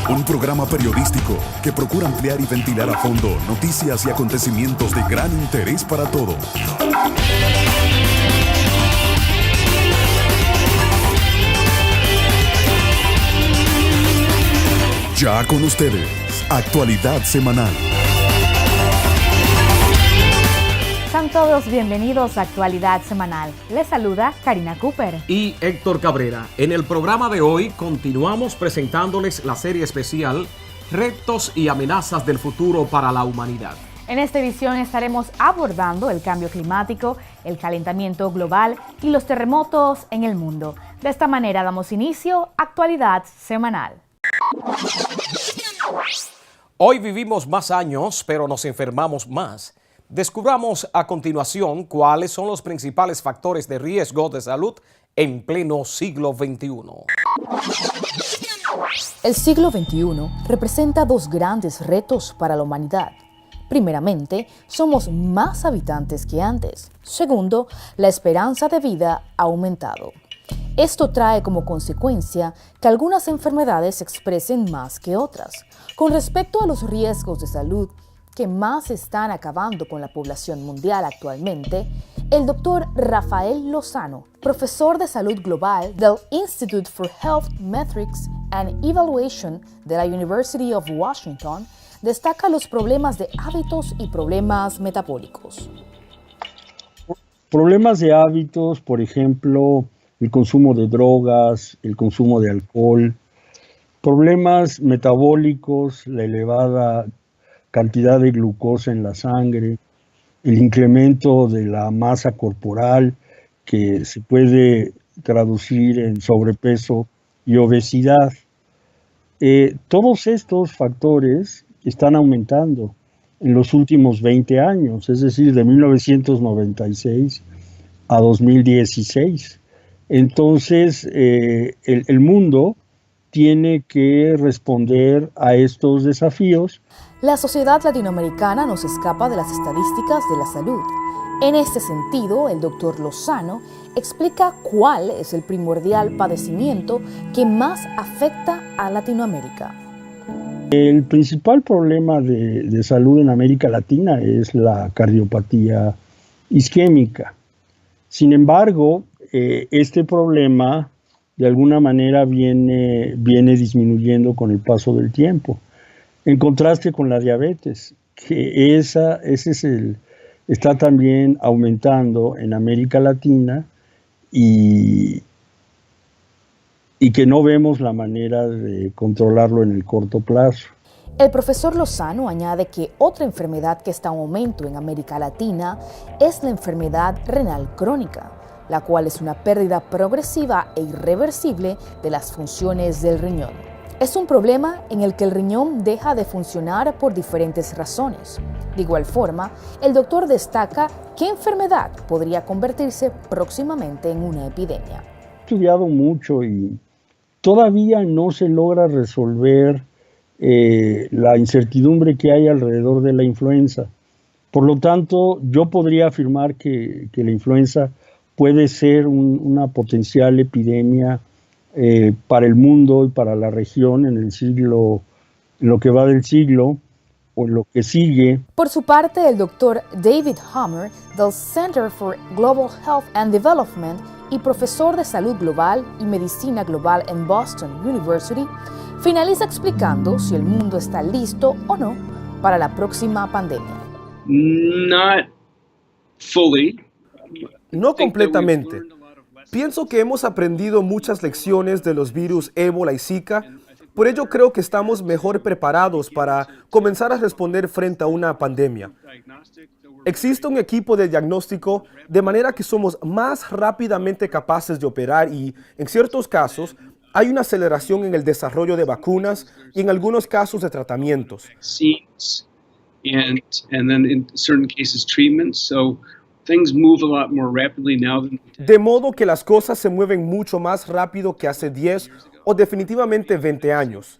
Un programa periodístico que procura ampliar y ventilar a fondo noticias y acontecimientos de gran interés para todos. Ya con ustedes, Actualidad Semanal. Sean todos bienvenidos a Actualidad Semanal. Les saluda Karina Cooper y Héctor Cabrera. En el programa de hoy continuamos presentándoles la serie especial Retos y amenazas del futuro para la humanidad. En esta edición estaremos abordando el cambio climático, el calentamiento global y los terremotos en el mundo. De esta manera damos inicio a Actualidad Semanal. Hoy vivimos más años, pero nos enfermamos más. Descubramos a continuación cuáles son los principales factores de riesgo de salud en pleno siglo XXI. El siglo XXI representa dos grandes retos para la humanidad. Primeramente, somos más habitantes que antes. Segundo, la esperanza de vida ha aumentado. Esto trae como consecuencia que algunas enfermedades se expresen más que otras. Con respecto a los riesgos de salud que más están acabando con la población mundial actualmente, el doctor Rafael Lozano, profesor de salud global del Institute for Health Metrics and Evaluation de la University of Washington, destaca los problemas de hábitos y problemas metabólicos. Problemas de hábitos, por ejemplo, el consumo de drogas, el consumo de alcohol, problemas metabólicos, la elevada cantidad de glucosa en la sangre, el incremento de la masa corporal que se puede traducir en sobrepeso y obesidad. Todos estos factores están aumentando en los últimos 20 años, es decir, de 1996 a 2016. Entonces, el mundo tiene que responder a estos desafíos. La sociedad latinoamericana no se escapa de las estadísticas de la salud. En este sentido, el doctor Lozano explica cuál es el primordial padecimiento que más afecta a Latinoamérica. El principal problema de salud en América Latina es la cardiopatía isquémica. Sin embargo, este problema de alguna manera viene disminuyendo con el paso del tiempo. En contraste con la diabetes, que está también aumentando en América Latina y que no vemos la manera de controlarlo en el corto plazo. El profesor Lozano añade que otra enfermedad que está en aumento en América Latina es la enfermedad renal crónica, la cual es una pérdida progresiva e irreversible de las funciones del riñón. Es un problema en el que el riñón deja de funcionar por diferentes razones. De igual forma, el doctor destaca qué enfermedad podría convertirse próximamente en una epidemia. He estudiado mucho y todavía no se logra resolver la incertidumbre que hay alrededor de la influenza. Por lo tanto, yo podría afirmar que la influenza puede ser una potencial epidemia para el mundo y para la región en lo que va del siglo o en lo que sigue. Por su parte, el doctor David Hammer del Center for Global Health and Development y profesor de salud global y medicina global en Boston University, finaliza explicando si el mundo está listo o no para la próxima pandemia. Not fully. No completamente. Pienso que hemos aprendido muchas lecciones de los virus ébola y Zika. Por ello creo que estamos mejor preparados para comenzar a responder frente a una pandemia. Existe un equipo de diagnóstico de manera que somos más rápidamente capaces de operar y, en ciertos casos, hay una aceleración en el desarrollo de vacunas y en algunos casos de tratamientos. De modo que las cosas se mueven mucho más rápido que hace 10 o definitivamente 20 años.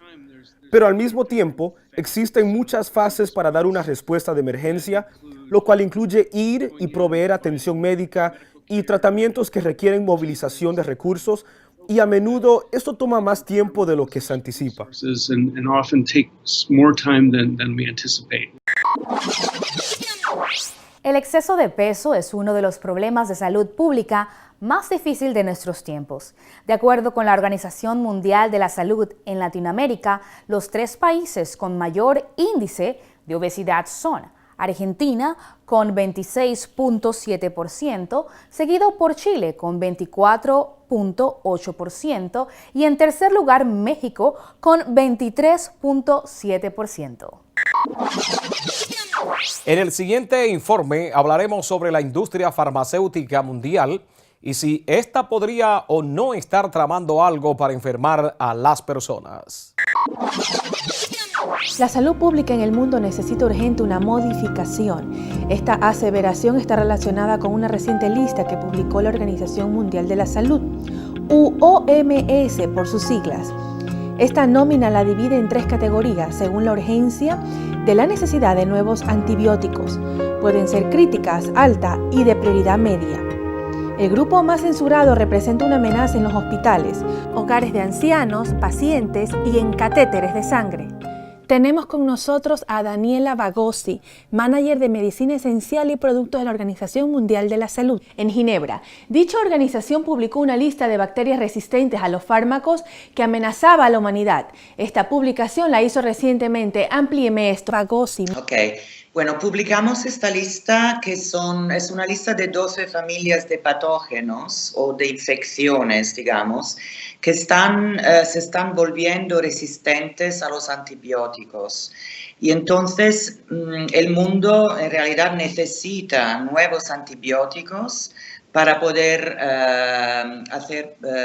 Pero al mismo tiempo, existen muchas fases para dar una respuesta de emergencia, lo cual incluye ir y proveer atención médica y tratamientos que requieren movilización de recursos y a menudo esto toma más tiempo de lo que se anticipa. And often takes more time than we anticipate. El exceso de peso es uno de los problemas de salud pública más difícil de nuestros tiempos. De acuerdo con la Organización Mundial de la Salud, en Latinoamérica, los 3 países con mayor índice de obesidad son Argentina con 26.7%, seguido por Chile con 24.8% y en tercer lugar México con 23.7%. En el siguiente informe hablaremos sobre la industria farmacéutica mundial y si esta podría o no estar tramando algo para enfermar a las personas. La salud pública en el mundo necesita urgente una modificación. Esta aseveración está relacionada con una reciente lista que publicó la Organización Mundial de la Salud, OMS por sus siglas. Esta nómina la divide en 3 categorías según la urgencia de la necesidad de nuevos antibióticos. Pueden ser críticas, alta y de prioridad media. El grupo más censurado representa una amenaza en los hospitales, hogares de ancianos, pacientes y en catéteres de sangre. Tenemos con nosotros a Daniela Bagossi, manager de Medicina Esencial y Productos de la Organización Mundial de la Salud, en Ginebra. Dicha organización publicó una lista de bacterias resistentes a los fármacos que amenazaba a la humanidad. Esta publicación la hizo recientemente. Amplíeme esto, Bagossi. Bueno, publicamos esta lista es una lista de 12 familias de patógenos o de infecciones, digamos, que se están volviendo resistentes a los antibióticos. Y entonces el mundo en realidad necesita nuevos antibióticos para poder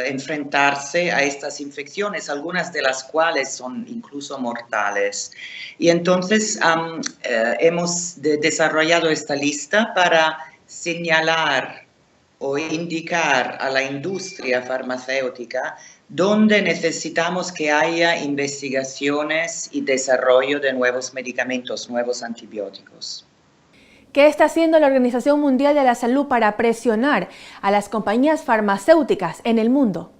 enfrentarse a estas infecciones, algunas de las cuales son incluso mortales. Y entonces hemos desarrollado esta lista para señalar o indicar a la industria farmacéutica dónde necesitamos que haya investigaciones y desarrollo de nuevos medicamentos, nuevos antibióticos. ¿Qué está haciendo la Organización Mundial de la Salud para presionar a las compañías farmacéuticas en el mundo?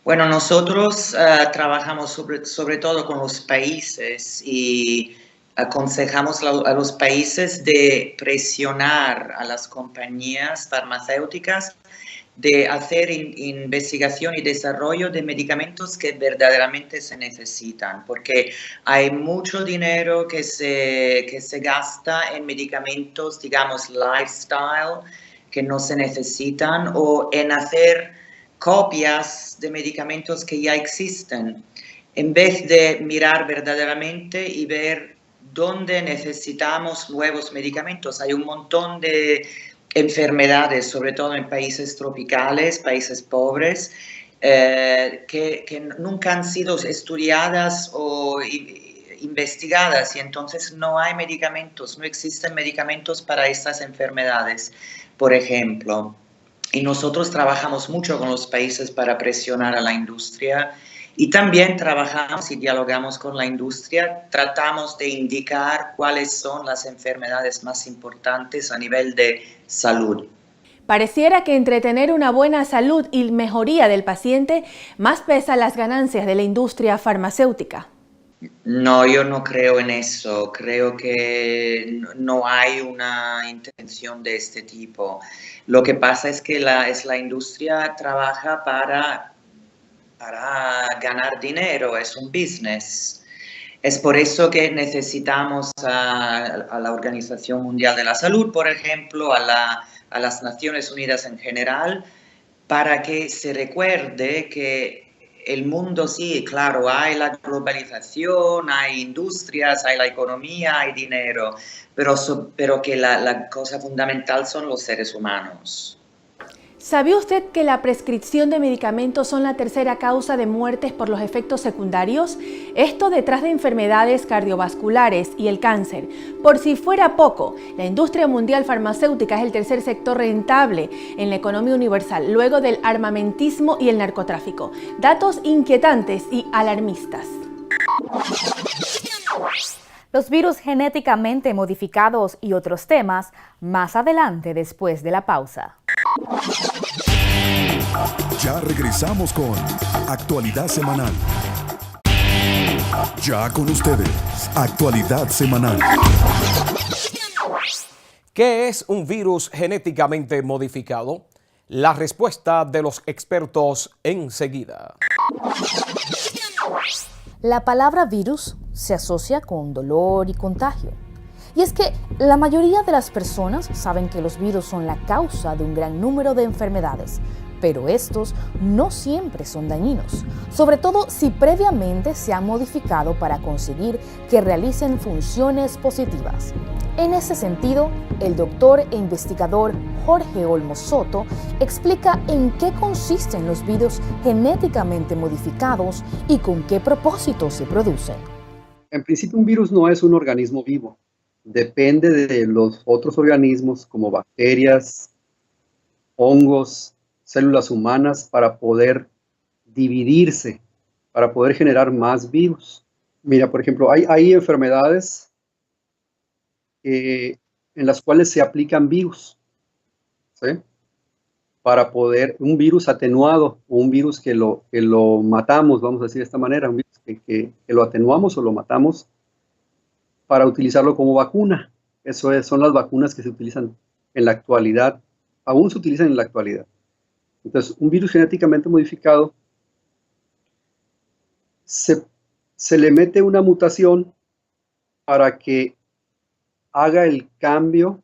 Bueno, nosotros trabajamos sobre todo con los países y aconsejamos a los países de presionar a las compañías farmacéuticas de hacer investigación y desarrollo de medicamentos que verdaderamente se necesitan, porque hay mucho dinero que se gasta en medicamentos, digamos, lifestyle, que no se necesitan, o en hacer copias de medicamentos que ya existen, en vez de mirar verdaderamente y ver dónde necesitamos nuevos medicamentos. Hay un montón de enfermedades, sobre todo en países tropicales, países pobres, que nunca han sido estudiadas o investigadas, y entonces no hay medicamentos, no existen medicamentos para estas enfermedades, por ejemplo. Y nosotros trabajamos mucho con los países para presionar a la industria y también trabajamos y dialogamos con la industria, tratamos de indicar cuáles son las enfermedades más importantes a nivel de salud. Pareciera que entre tener una buena salud y mejoría del paciente, más pesan las ganancias de la industria farmacéutica. No, yo no creo en eso. Creo que no hay una intención de este tipo. Lo que pasa es que la industria trabaja para ganar dinero, es un business. Es por eso que necesitamos a la Organización Mundial de la Salud, por ejemplo, a las Naciones Unidas en general, para que se recuerde que el mundo sí, claro, hay la globalización, hay industrias, hay la economía, hay dinero, pero que la cosa fundamental son los seres humanos. ¿Sabía usted que la prescripción de medicamentos son la tercera causa de muertes por los efectos secundarios? Esto detrás de enfermedades cardiovasculares y el cáncer. Por si fuera poco, la industria mundial farmacéutica es el tercer sector rentable en la economía universal, luego del armamentismo y el narcotráfico. Datos inquietantes y alarmistas. Los virus genéticamente modificados y otros temas más adelante después de la pausa. Ya regresamos con Actualidad Semanal. Ya con ustedes, Actualidad Semanal. ¿Qué es un virus genéticamente modificado? La respuesta de los expertos enseguida. La palabra virus se asocia con dolor y contagio. Y es que la mayoría de las personas saben que los virus son la causa de un gran número de enfermedades, pero estos no siempre son dañinos, sobre todo si previamente se han modificado para conseguir que realicen funciones positivas. En ese sentido, el doctor e investigador Jorge Olmos Soto explica en qué consisten los virus genéticamente modificados y con qué propósito se producen. En principio, un virus no es un organismo vivo. Depende de los otros organismos como bacterias, hongos, células humanas para poder dividirse, para poder generar más virus. Mira, por ejemplo, hay enfermedades en las cuales se aplican virus, ¿sí? Para poder, un virus atenuado, o un virus que lo matamos, vamos a decir de esta manera, un virus que lo atenuamos o lo matamos para utilizarlo como vacuna. Son las vacunas que se utilizan en la actualidad, aún se utilizan en la actualidad. Entonces, un virus genéticamente modificado se le mete una mutación para que haga el cambio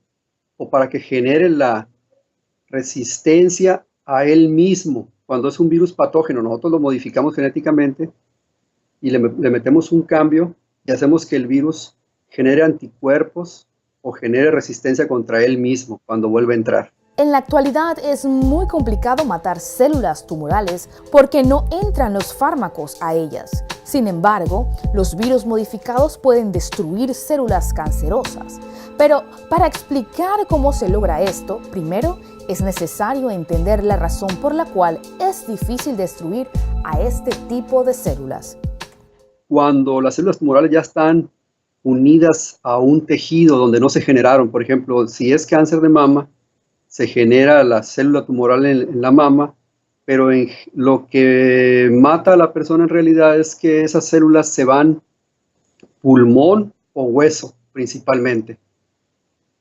o para que genere la resistencia a él mismo. Cuando es un virus patógeno, nosotros lo modificamos genéticamente y le metemos un cambio y hacemos que el virus genere anticuerpos o genere resistencia contra él mismo cuando vuelve a entrar. En la actualidad es muy complicado matar células tumorales porque no entran los fármacos a ellas. Sin embargo, los virus modificados pueden destruir células cancerosas. Pero para explicar cómo se logra esto, primero es necesario entender la razón por la cual es difícil destruir a este tipo de células. Cuando las células tumorales ya están unidas a un tejido donde no se generaron, por ejemplo, si es cáncer de mama, se genera la célula tumoral en la mama, pero lo que mata a la persona en realidad es que esas células se van pulmón o hueso principalmente.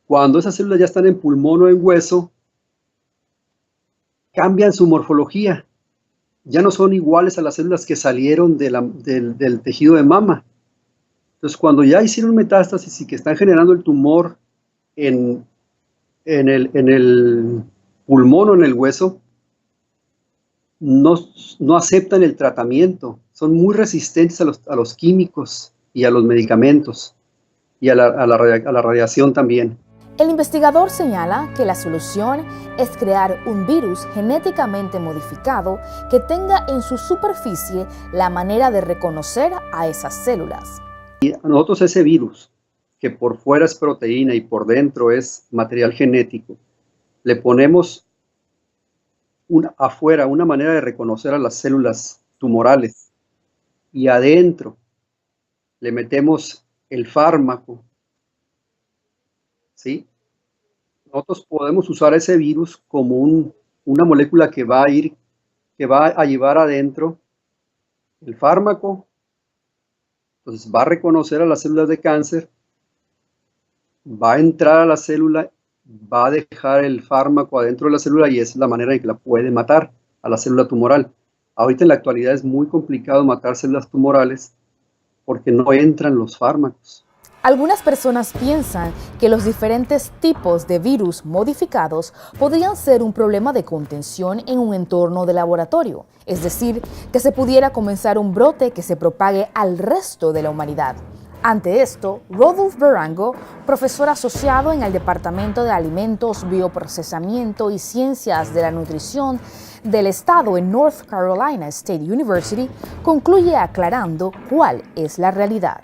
Cuando esas células ya están en pulmón o en hueso, cambian su morfología. Ya no son iguales a las células que salieron del tejido de mama. Entonces, cuando ya hicieron metástasis y que están generando el tumor en el pulmón o en el hueso, no aceptan el tratamiento. Son muy resistentes a los químicos y a los medicamentos y a la radiación también. El investigador señala que la solución es crear un virus genéticamente modificado que tenga en su superficie la manera de reconocer a esas células. Y a nosotros ese virus, que por fuera es proteína y por dentro es material genético, le ponemos afuera una manera de reconocer a las células tumorales y adentro le metemos el fármaco, ¿sí? Nosotros podemos usar ese virus como una molécula que va a llevar adentro el fármaco. Entonces va a reconocer a las células de cáncer, va a entrar a la célula, va a dejar el fármaco adentro de la célula y esa es la manera en que la puede matar a la célula tumoral. Ahorita en la actualidad es muy complicado matar células tumorales porque no entran los fármacos. Algunas personas piensan que los diferentes tipos de virus modificados podrían ser un problema de contención en un entorno de laboratorio, es decir, que se pudiera comenzar un brote que se propague al resto de la humanidad. Ante esto, Rodolphe Berango, profesor asociado en el Departamento de Alimentos, Bioprocesamiento y Ciencias de la Nutrición del Estado en North Carolina State University, concluye aclarando cuál es la realidad.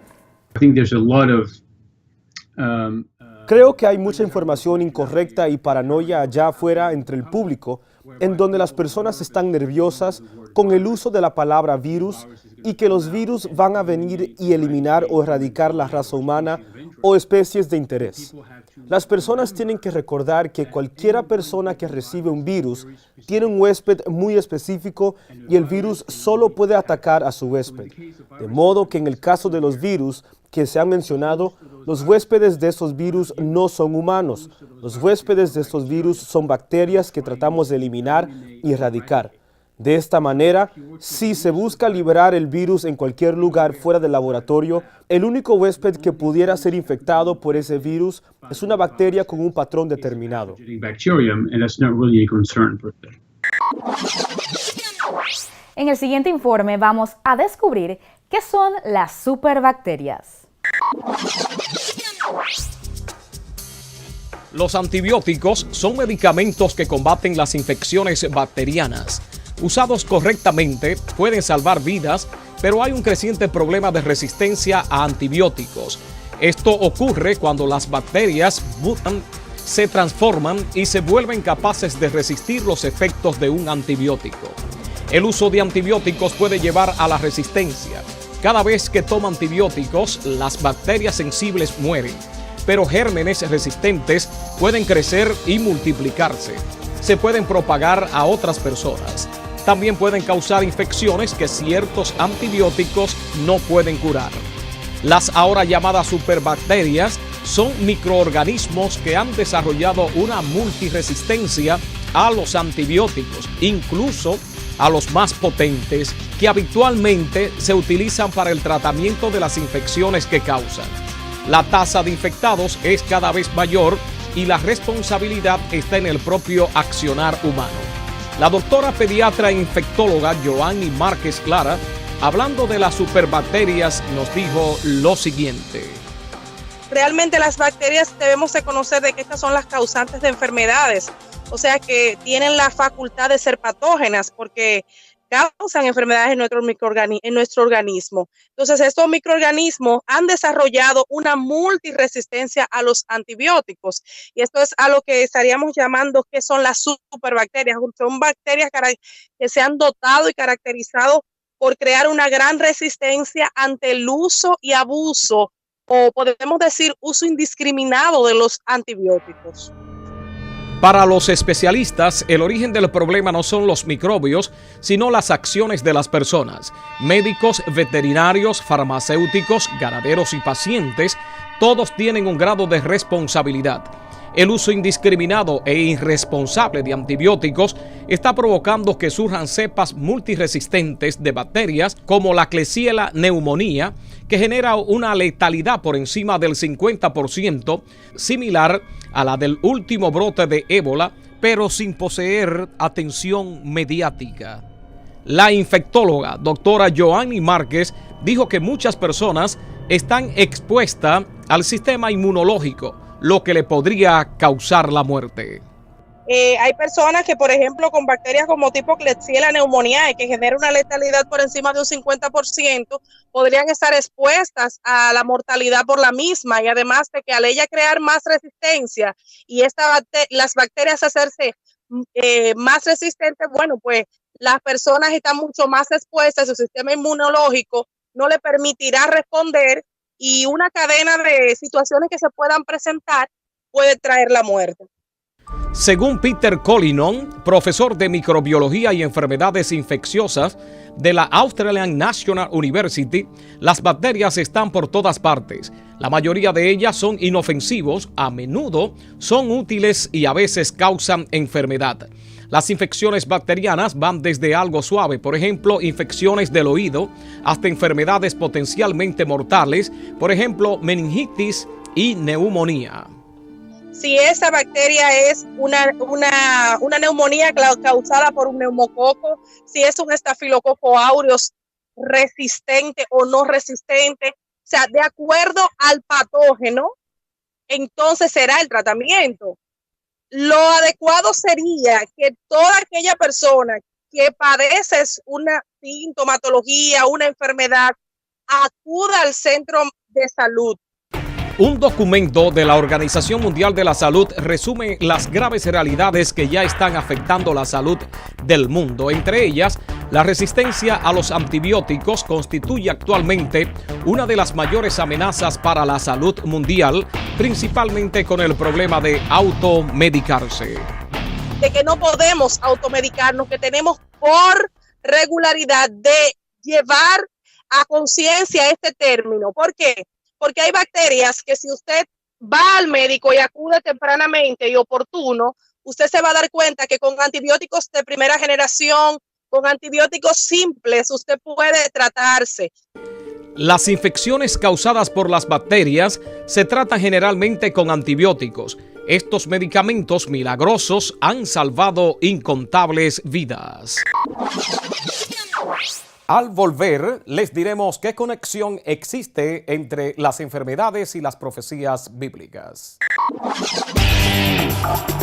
Creo que hay mucha información incorrecta y paranoia allá afuera entre el público, en donde las personas están nerviosas con el uso de la palabra virus y que los virus van a venir y eliminar o erradicar la raza humana o especies de interés. Las personas tienen que recordar que cualquier persona que recibe un virus tiene un huésped muy específico y el virus solo puede atacar a su huésped. De modo que en el caso de los virus que se han mencionado, los huéspedes de esos virus no son humanos. Los huéspedes de estos virus son bacterias que tratamos de eliminar y erradicar. De esta manera, si se busca liberar el virus en cualquier lugar fuera del laboratorio, el único huésped que pudiera ser infectado por ese virus es una bacteria con un patrón determinado. En el siguiente informe vamos a descubrir qué son las superbacterias. Los antibióticos son medicamentos que combaten las infecciones bacterianas. Usados correctamente, pueden salvar vidas, pero hay un creciente problema de resistencia a antibióticos. Esto ocurre cuando las bacterias mutan, se transforman y se vuelven capaces de resistir los efectos de un antibiótico. El uso de antibióticos puede llevar a la resistencia. Cada vez que toma antibióticos, las bacterias sensibles mueren, pero gérmenes resistentes pueden crecer y multiplicarse. Se pueden propagar a otras personas. También pueden causar infecciones que ciertos antibióticos no pueden curar. Las ahora llamadas superbacterias son microorganismos que han desarrollado una multiresistencia a los antibióticos, incluso a los más potentes, que habitualmente se utilizan para el tratamiento de las infecciones que causan. La tasa de infectados es cada vez mayor y la responsabilidad está en el propio accionar humano. La doctora pediatra e infectóloga Joanny Márquez Clara, hablando de las superbacterias, nos dijo lo siguiente. Realmente las bacterias debemos de conocer de que estas son las causantes de enfermedades, o sea que tienen la facultad de ser patógenas porque causan enfermedades en nuestro organismo. Entonces estos microorganismos han desarrollado una multiresistencia a los antibióticos y esto es a lo que estaríamos llamando que son las superbacterias. Son bacterias que se han dotado y caracterizado por crear una gran resistencia ante el uso y abuso, o podemos decir uso indiscriminado de los antibióticos. Para los especialistas, el origen del problema no son los microbios, sino las acciones de las personas. Médicos, veterinarios, farmacéuticos, ganaderos y pacientes, todos tienen un grado de responsabilidad. El uso indiscriminado e irresponsable de antibióticos está provocando que surjan cepas multiresistentes de bacterias como la Klebsiella pneumoniae, que genera una letalidad por encima del 50%, similar a la del último brote de ébola, pero sin poseer atención mediática. La infectóloga doctora Joanny Márquez dijo que muchas personas están expuestas al sistema inmunológico, lo que le podría causar la muerte. Hay personas que, por ejemplo, con bacterias como tipo Klebsiella pneumoniae, que genera una letalidad por encima de un 50%, podrían estar expuestas a la mortalidad por la misma, y además de que al ella crear más resistencia y las bacterias hacerse más resistentes, bueno, pues las personas están mucho más expuestas, su sistema inmunológico no le permitirá responder y una cadena de situaciones que se puedan presentar puede traer la muerte. Según Peter Collinon, profesor de microbiología y enfermedades infecciosas de la Australian National University, las bacterias están por todas partes. La mayoría de ellas son inofensivos, a menudo son útiles y a veces causan enfermedad. Las infecciones bacterianas van desde algo suave, por ejemplo, infecciones del oído, hasta enfermedades potencialmente mortales, por ejemplo, meningitis y neumonía. Si esa bacteria es una neumonía causada por un neumococo, si es un estafilococo aureus resistente o no resistente, o sea, de acuerdo al patógeno, entonces será el tratamiento. Lo adecuado sería que toda aquella persona que padece una sintomatología, una enfermedad, acuda al centro de salud. Un documento de la Organización Mundial de la Salud resume las graves realidades que ya están afectando la salud del mundo. Entre ellas, la resistencia a los antibióticos constituye actualmente una de las mayores amenazas para la salud mundial, principalmente con el problema de automedicarse. De que no podemos automedicarnos, que tenemos por regularidad de llevar a conciencia este término. ¿Por qué? Porque hay bacterias que si usted va al médico y acude tempranamente y oportuno, usted se va a dar cuenta que con antibióticos de primera generación, con antibióticos simples, usted puede tratarse. Las infecciones causadas por las bacterias se tratan generalmente con antibióticos. Estos medicamentos milagrosos han salvado incontables vidas. Al volver, les diremos qué conexión existe entre las enfermedades y las profecías bíblicas.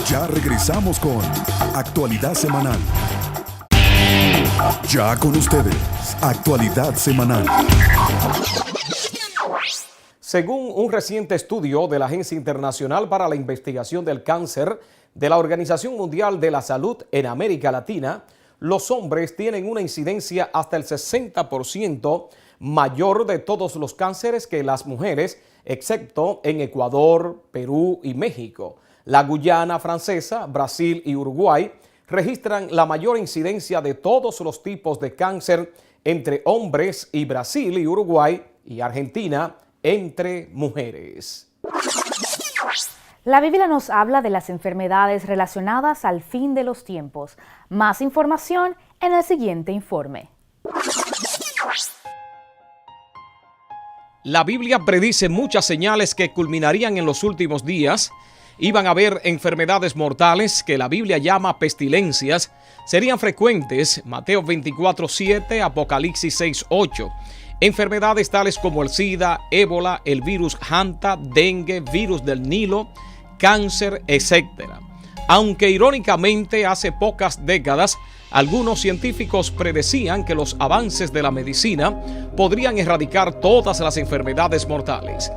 Ya regresamos con Actualidad Semanal. Ya con ustedes, Actualidad Semanal. Según un reciente estudio de la Agencia Internacional para la Investigación del Cáncer de la Organización Mundial de la Salud en América Latina, los hombres tienen una incidencia hasta el 60% mayor de todos los cánceres que las mujeres, excepto en Ecuador, Perú y México. La Guyana Francesa, Brasil y Uruguay registran la mayor incidencia de todos los tipos de cáncer entre hombres, y Brasil y Uruguay y Argentina entre mujeres. La Biblia nos habla de las enfermedades relacionadas al fin de los tiempos. Más información en el siguiente informe. La Biblia predice muchas señales que culminarían en los últimos días. Iban a haber enfermedades mortales que la Biblia llama pestilencias. Serían frecuentes, Mateo 24:7, Apocalipsis 6:8. Enfermedades tales como el SIDA, ébola, el virus Hanta, dengue, virus del Nilo, cáncer, etc. Aunque irónicamente hace pocas décadas, algunos científicos predecían que los avances de la medicina podrían erradicar todas las enfermedades mortales.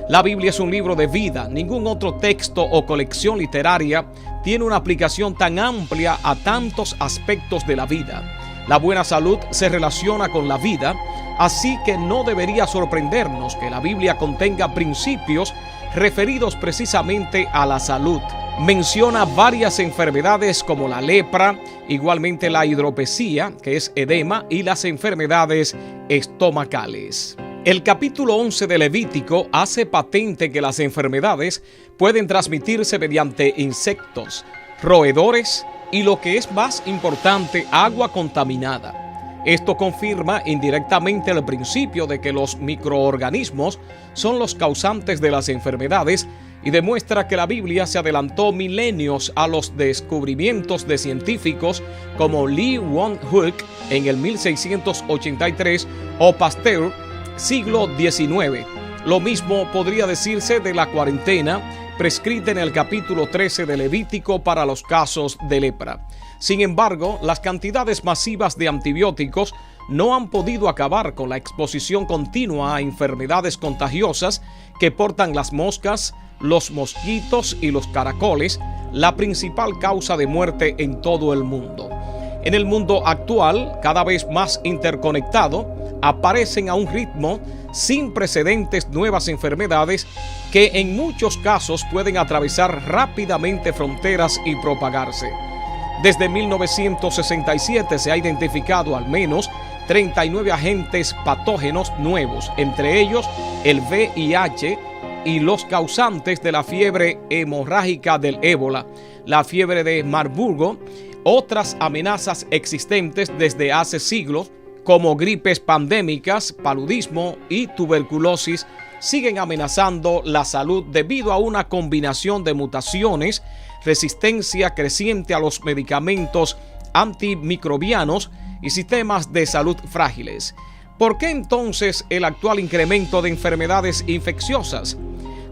La Biblia es un libro de vida. Ningún otro texto o colección literaria tiene una aplicación tan amplia a tantos aspectos de la vida. La buena salud se relaciona con la vida, así que no debería sorprendernos que la Biblia contenga principios referidos precisamente a la salud. Menciona varias enfermedades como la lepra, igualmente la hidropesía, que es edema, y las enfermedades estomacales. El capítulo 11 de Levítico hace patente que las enfermedades pueden transmitirse mediante insectos, roedores y, lo que es más importante, agua contaminada. Esto confirma indirectamente el principio de que los microorganismos son los causantes de las enfermedades y demuestra que la Biblia se adelantó milenios a los descubrimientos de científicos como Leeuwenhoek Hook en el 1683 o Pasteur, siglo XIX. Lo mismo podría decirse de la cuarentena prescrita en el capítulo 13 de Levítico para los casos de lepra. Sin embargo, las cantidades masivas de antibióticos no han podido acabar con la exposición continua a enfermedades contagiosas que portan las moscas, los mosquitos y los caracoles, la principal causa de muerte en todo el mundo. En el mundo actual, cada vez más interconectado, aparecen a un ritmo sin precedentes nuevas enfermedades que en muchos casos pueden atravesar rápidamente fronteras y propagarse. Desde 1967 se ha identificado al menos 39 agentes patógenos nuevos, entre ellos el VIH y los causantes de la fiebre hemorrágica del ébola, la fiebre de Marburgo, otras amenazas existentes desde hace siglos, como gripes pandémicas, paludismo y tuberculosis, siguen amenazando la salud debido a una combinación de mutaciones, resistencia creciente a los medicamentos antimicrobianos y sistemas de salud frágiles. ¿Por qué entonces el actual incremento de enfermedades infecciosas?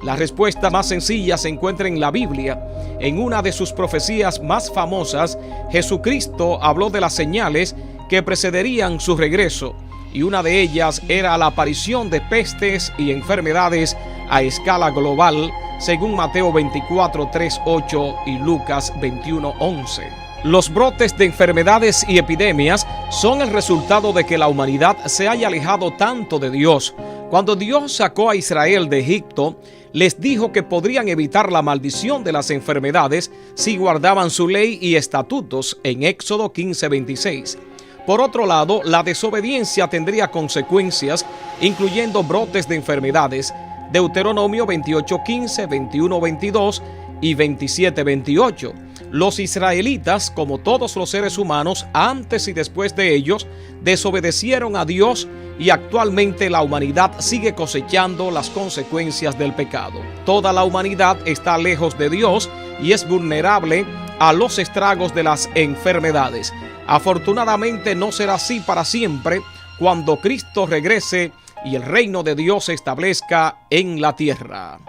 La respuesta más sencilla se encuentra en la Biblia. En una de sus profecías más famosas, Jesucristo habló de las señales que precederían su regreso, y una de ellas era la aparición de pestes y enfermedades a escala global, según Mateo 24, 3, 8 y Lucas 21, 11. Los brotes de enfermedades y epidemias son el resultado de que la humanidad se haya alejado tanto de Dios. Cuando Dios sacó a Israel de Egipto, les dijo que podrían evitar la maldición de las enfermedades si guardaban su ley y estatutos en Éxodo 15:26. Por otro lado, la desobediencia tendría consecuencias, incluyendo brotes de enfermedades. Deuteronomio 28:15, 21:22 y 27:28. Los israelitas, como todos los seres humanos, antes y después de ellos, desobedecieron a Dios y actualmente la humanidad sigue cosechando las consecuencias del pecado. Toda la humanidad está lejos de Dios y es vulnerable a los estragos de las enfermedades. Afortunadamente no será así para siempre cuando Cristo regrese y el reino de Dios se establezca en la tierra.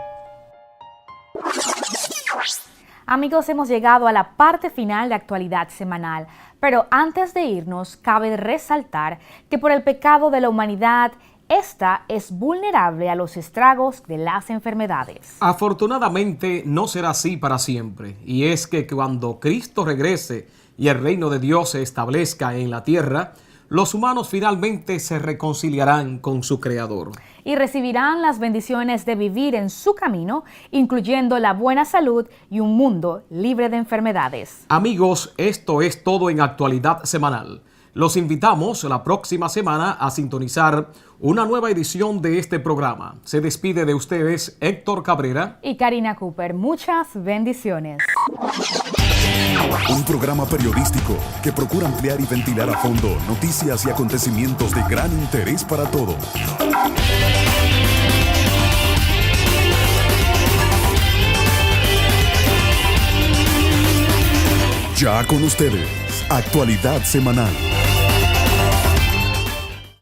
Amigos, hemos llegado a la parte final de Actualidad Semanal, pero antes de irnos, cabe resaltar que por el pecado de la humanidad, esta es vulnerable a los estragos de las enfermedades. Afortunadamente no será así para siempre, y es que cuando Cristo regrese y el reino de Dios se establezca en la tierra, los humanos finalmente se reconciliarán con su Creador. Y recibirán las bendiciones de vivir en su camino, incluyendo la buena salud y un mundo libre de enfermedades. Amigos, esto es todo en Actualidad Semanal. Los invitamos la próxima semana a sintonizar una nueva edición de este programa. Se despide de ustedes Héctor Cabrera y Karina Cooper. Muchas bendiciones. Un programa periodístico que procura ampliar y ventilar a fondo noticias y acontecimientos de gran interés para todos. Ya con ustedes, Actualidad Semanal.